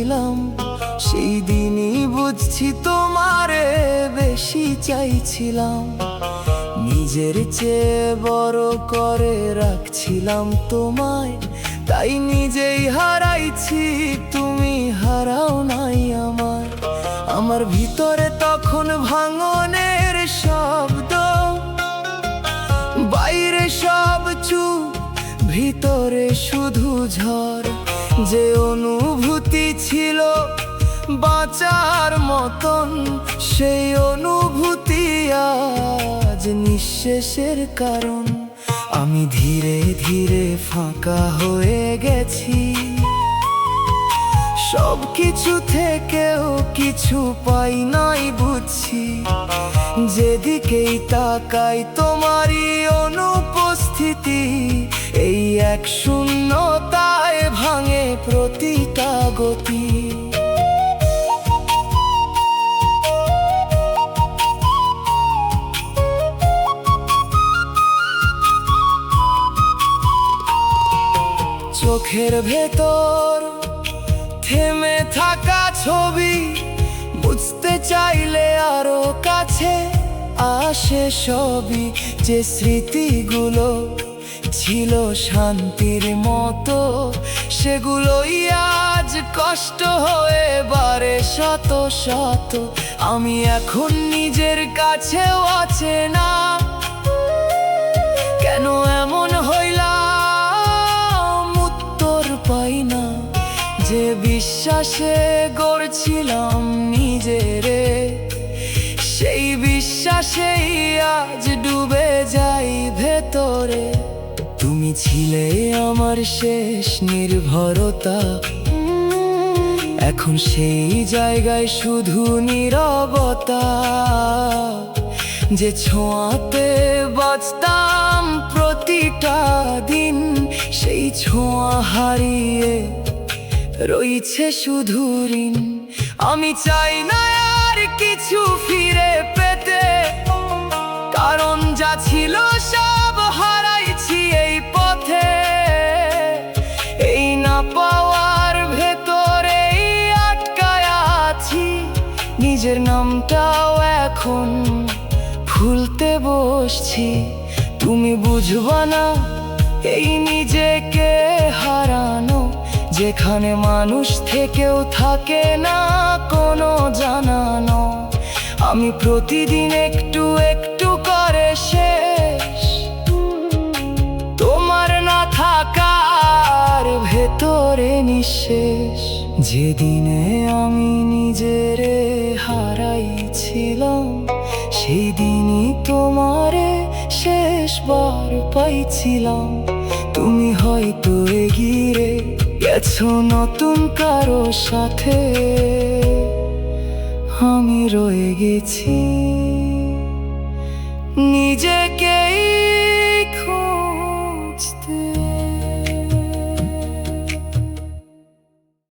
ছিলাম, সেই দিনই বুঝছি তোমারে বেশি চাইছিলাম। নিজের চেয়ে বড় করে রাখছিলাম তোমায়, তাই নিজেই হারাইছি, তুমি হারাও নাই আমার। আমার ভিতরে তখন ভাঙনের শব্দ, বাইরে সব চুপ, ভিতরে শুধু ঝড়। যে অনুভূতি ছিল বাঁচার মতন, সেই অনুভূতি আজ নিঃশেষের কারণ। আমি ধীরে ধীরে ফাঁকা হয়ে গেছি, সব কিছু থেকেও কিছু পাই নাই বুঝছি। যেদিকেই তাকাই তোমারই অনুপস্থিতি, এই এক শূন্যতায় ভাঙে প্রতিটা গতি। চোখের ভেতর থেমে থাকা ছবি, বুঝতে চাইলে আরো কাছে আসে সবই। যে স্মৃতিগুলো ছিল শান্তির মতো, সেগুলোই আজ কষ্ট হয়ে বারে শত শত। আমি এখন নিজের কাছেও আছে না, কেন এমন হইলাম উত্তর পাই না। যে বিশ্বাসে গড়ছিলাম নিজেরে, সেই বিশ্বাসেই আজ ডুবে যাই ভেতরে। তুমি ছিলে আমার শেষ নির্ভরতা, এখন সেই জায়গায় শুধু নীরবতা। যে ছোঁয়াতে বাঁচতাম প্রতিটা দিন, সেই ছোঁয়া হারিয়ে রইছে শুধু ঋণ। আমি চাই না আর কিছু ফিরে পেতে, কারণ যা ছিল সব হারাইছি এই পথে। এই না পাওয়ার ভেতরেই আটকায় আছি, নিজের নামটাও এখন ভুলতে বসছি। তুমি বুঝবা না এই নিজেকে হারানো, যেখানে মানুষ থেকেও থাকে না কোনো জানানো। আমি প্রতিদিন একটু একটু করে শেষ, তোমার না থাকার ভেতরে নিঃশেষ। যেদিনে আমি নিজেরে হারাইছিলাম, সেই দিনই তোমারে শেষবার পাইছিলাম। তুমি হয়তো এগিয়ে গেছো নতুন কারো সাথে, আমি রয়ে গেছি নিজেকেই